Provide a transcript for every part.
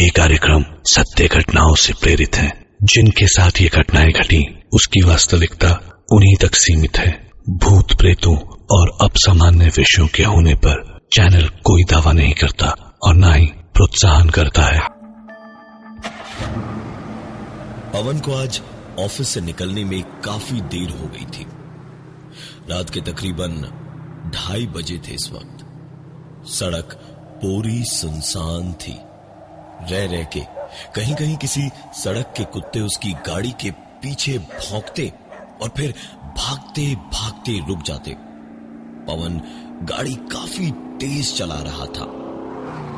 ये कार्यक्रम सत्य घटनाओं से प्रेरित है। जिनके साथ ये घटनाएं घटी उसकी वास्तविकता उन्हीं तक सीमित है। भूत प्रेतों और असामान्य विषयों के होने पर चैनल कोई दावा नहीं करता और न ही प्रोत्साहन करता है। पवन को आज ऑफिस से निकलने में काफी देर हो गई थी। रात के तकरीबन 2:30 बजे थे इस वक्त। सड़क पूरी सुनसान थी। रह रह के कहीं कहीं किसी सड़क के कुत्ते उसकी गाड़ी के पीछे भौंकते और फिर भागते भागते रुक जाते। पवन गाड़ी काफी तेज चला रहा था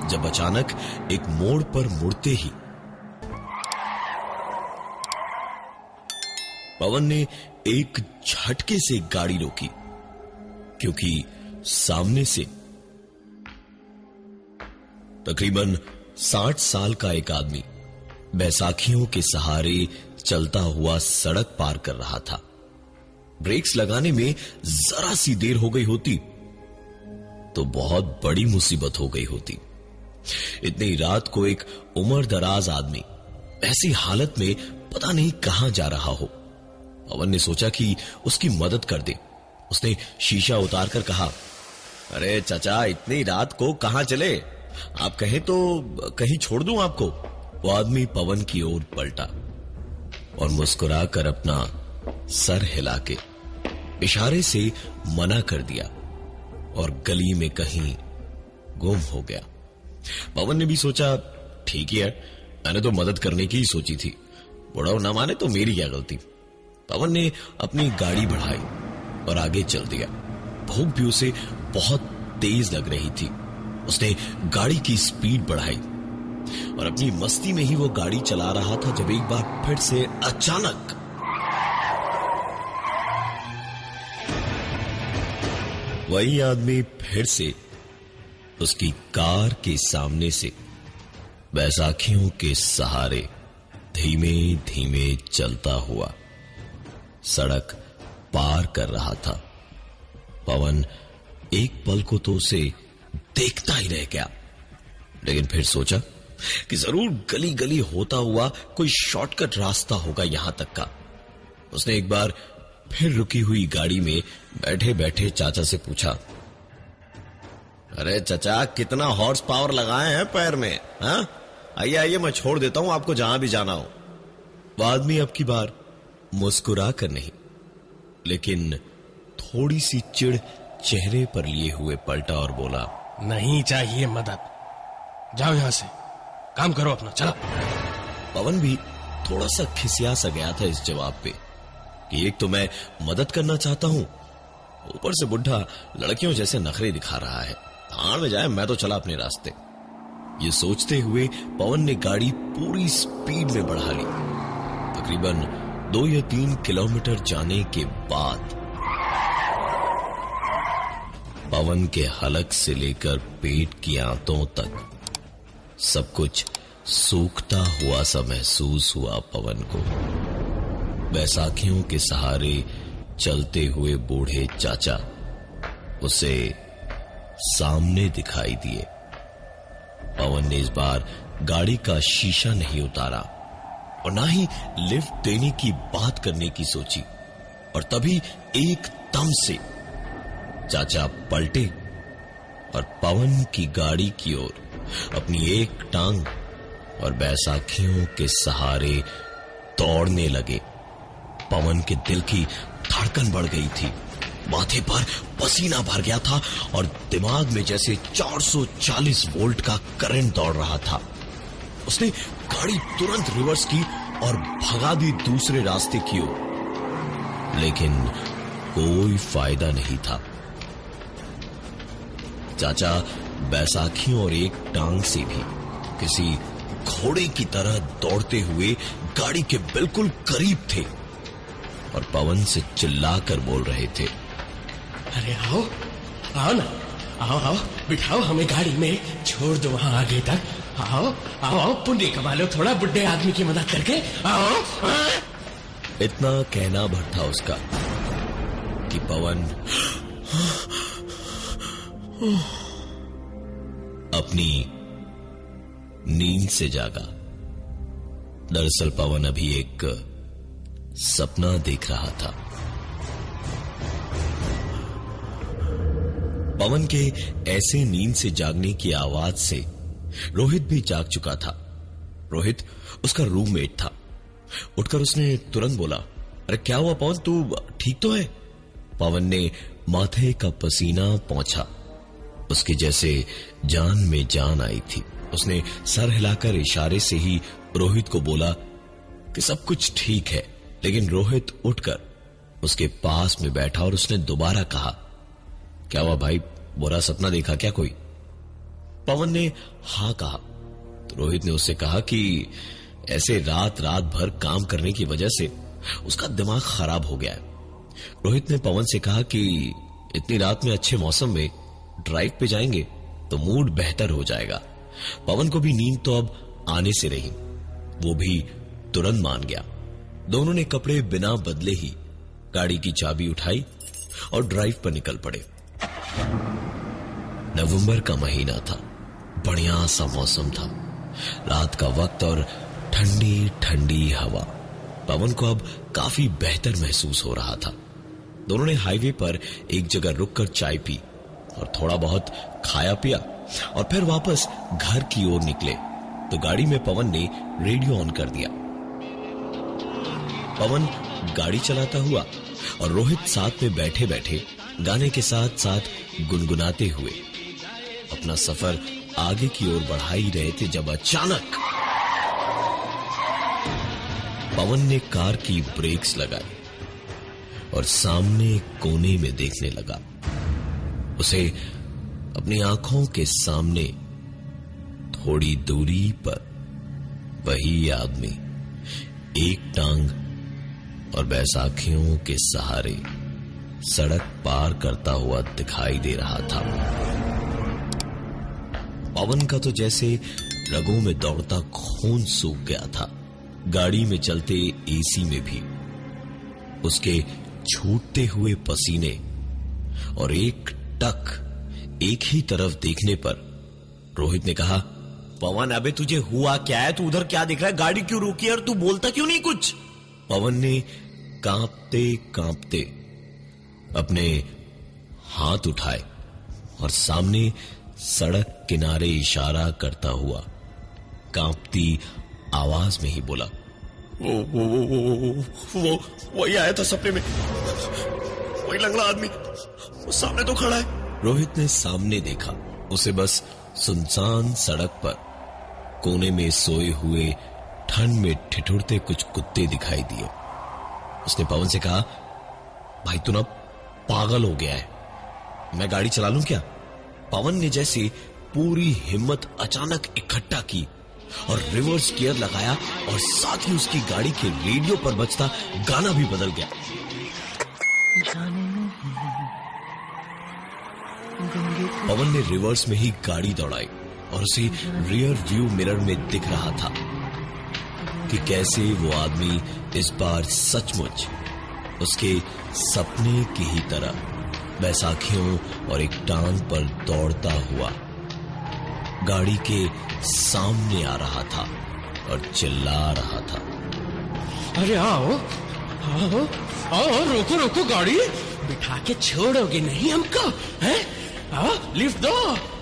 जब अचानक एक मोड़ पर मुड़ते ही पवन ने एक झटके से गाड़ी रोकी, क्योंकि सामने से तकरीबन 60 साल का एक आदमी बैसाखियों के सहारे चलता हुआ सड़क पार कर रहा था। ब्रेक्स लगाने में जरा सी देर हो गई होती तो बहुत बड़ी मुसीबत हो गई होती। इतनी रात को एक उम्र दराज आदमी ऐसी हालत में पता नहीं कहां जा रहा हो। पवन ने सोचा कि उसकी मदद कर दे। उसने शीशा उतारकर कहा, अरे चाचा, इतनी रात को कहां चले? आप कहें तो कहीं छोड़ दूं आपको? वो आदमी पवन की ओर पलटा और मुस्कुराकर अपना सर हिला के इशारे से मना कर दिया और गली में कहीं गुम हो गया। पवन ने भी सोचा, ठीक ही है, मैंने तो मदद करने की ही सोची थी, बुढ़ाऊ ना माने तो मेरी क्या गलती। पवन ने अपनी गाड़ी बढ़ाई और आगे चल दिया। भूख भी उसे बहुत तेज लग रही थी। उसने गाड़ी की स्पीड बढ़ाई और अपनी मस्ती में ही वो गाड़ी चला रहा था जब एक बार फिर से अचानक वही आदमी फिर से उसकी कार के सामने से बैसाखियों के सहारे धीमे धीमे चलता हुआ सड़क पार कर रहा था। पवन एक पल को तो उसे देखता ही रह गया, लेकिन फिर सोचा कि जरूर गली गली होता हुआ कोई शॉर्टकट रास्ता होगा यहां तक का। उसने एक बार फिर रुकी हुई गाड़ी में बैठे बैठे चाचा से पूछा, अरे चाचा, कितना हॉर्स पावर लगाए हैं पैर में? हाँ, आइए आइए, मैं छोड़ देता हूं आपको जहां भी जाना हो। वह आदमी अब की बार मुस्कुरा कर नहीं, लेकिन थोड़ी सी चिढ़ चेहरे पर लिए हुए पलटा और बोला, नहीं चाहिए मदद, जाओ यहां से, काम करो अपना, चलो। पवन भी थोड़ा सा खिसिया सा गया था इस जवाब पे कि एक तो मैं मदद करना चाहता हूं, ऊपर से बुढ़ा लड़कियों जैसे नखरे दिखा रहा है। भाड़ में जाए, मैं तो चला अपने रास्ते। ये सोचते हुए पवन ने गाड़ी पूरी स्पीड में बढ़ा ली। तकरीबन 2 या 3 किलोमीटर जाने के बाद पवन के हलक से लेकर पेट की आंतों तक सब कुछ सूखता हुआ सा महसूस हुआ। पवन को बैसाखियों के सहारे चलते हुए बूढ़े चाचा उसे सामने दिखाई दिए। पवन ने इस बार गाड़ी का शीशा नहीं उतारा और ना ही लिफ्ट देने की बात करने की सोची, और तभी एकदम से चाचा पलटे और पवन की गाड़ी की ओर अपनी एक टांग और बैसाखियों के सहारे दौड़ने लगे। पवन के दिल की धड़कन बढ़ गई थी, माथे पर पसीना भर गया था और दिमाग में जैसे 440 वोल्ट का करंट दौड़ रहा था। उसने गाड़ी तुरंत रिवर्स की और भगा दी दूसरे रास्ते की ओर, लेकिन कोई फायदा नहीं था। चाचा बैसाखियों और एक टांग से भी किसी घोड़े की तरह दौड़ते हुए गाड़ी के बिल्कुल करीब थे और पवन से चिल्लाकर बोल रहे थे, अरे आओ आओ ना, आओ आओ, बिठाओ हमें गाड़ी में, छोड़ दो वहां आगे तक, आओ आओ आओ, पुण्य कमा लो थोड़ा बुढ़े आदमी की मदद करके, आओ। इतना कहना भर था उसका कि पवन अपनी नींद से जागा। दरअसल पवन अभी एक सपना देख रहा था। पवन के ऐसे नींद से जागने की आवाज से रोहित भी जाग चुका था। रोहित उसका रूममेट था। उठकर उसने तुरंत बोला, अरे क्या हुआ पवन, तू ठीक तो है? पवन ने माथे का पसीना पोंछा। उसके जैसे जान में जान आई थी। उसने सर हिलाकर इशारे से ही रोहित को बोला कि सब कुछ ठीक है। लेकिन रोहित उठकर उसके पास में बैठा और उसने दोबारा कहा, क्या हुआ भाई, बुरा सपना देखा क्या कोई? पवन ने हाँ कहा तो रोहित ने उससे कहा कि ऐसे रात रात भर काम करने की वजह से उसका दिमाग खराब हो गया है। रोहित ने पवन से कहा कि इतनी रात में अच्छे मौसम में ड्राइव पे जाएंगे तो मूड बेहतर हो जाएगा। पवन को भी नींद तो अब आने से रही। वो भी तुरंत मान गया। दोनों ने कपड़े बिना बदले ही गाड़ी की चाबी उठाई और ड्राइव पर निकल पड़े। नवंबर का महीना था। बढ़िया सा मौसम था। रात का वक्त और ठंडी ठंडी हवा। पवन को अब काफी बेहतर महसूस हो रहा था। दोनों ने हाईवे पर एक जगह रुककर चाय पी और थोड़ा बहुत खाया पिया और फिर वापस घर की ओर निकले तो गाड़ी में पवन ने रेडियो ऑन कर दिया। पवन गाड़ी चलाता हुआ और रोहित साथ में बैठे बैठे गाने के साथ साथ गुनगुनाते हुए अपना सफर आगे की ओर बढ़ा ही रहे थे जब अचानक पवन ने कार की ब्रेक्स लगाई और सामने कोने में देखने लगा। उसे अपनी आंखों के सामने थोड़ी दूरी पर वही आदमी एक टांग और बैसाखियों के सहारे सड़क पार करता हुआ दिखाई दे रहा था। पवन का तो जैसे रगों में दौड़ता खून सूख गया था। गाड़ी में चलते एसी में भी उसके छूटते हुए पसीने और एक टक एक ही तरफ देखने पर रोहित ने कहा, पवन अबे तुझे हुआ क्या है? तू उधर क्या देख रहा है? गाड़ी क्यों रोकी और तू बोलता क्यों नहीं कुछ? पवन ने कांपते कांपते अपने हाथ उठाए और सामने सड़क किनारे इशारा करता हुआ कांपती आवाज में ही बोला, वो वही आया था सपने में, वही लंगड़ा आदमी वो सामने तो खड़ा है। रोहित ने सामने देखा। उसे बस सुनसान सड़क पर कोने में सोए हुए ठंड में ठिठुरते कुछ कुत्ते दिखाई दिए। उसने पवन से कहा, भाई तू ना पागल हो गया है, मैं गाड़ी चला लूं क्या? पवन ने जैसे पूरी हिम्मत अचानक इकट्ठा की और रिवर्स गियर लगाया और साथ ही उसकी गाड़ी के रेडियो पर बजता गाना भी बदल गया। पवन ने रिवर्स में ही गाड़ी दौड़ाई और उसे रियर व्यू मिरर में दिख रहा था कि कैसे वो आदमी इस बार सचमुच उसके सपने की ही तरह बैसाखियों और एक टांग पर दौड़ता हुआ गाड़ी के सामने आ रहा था और चिल्ला रहा था, अरे आओ आओ आओ, रोको रोको गाड़ी, बिठा के छोड़ोगे नहीं हमको? हैं? आओ लिफ्ट दो,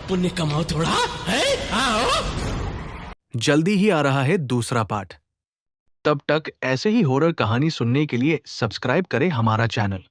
पुण्य कमाओ थोड़ा है। आओ। जल्दी ही आ रहा है दूसरा पार्ट। तब तक ऐसे ही हॉरर कहानी सुनने के लिए सब्सक्राइब करें हमारा चैनल।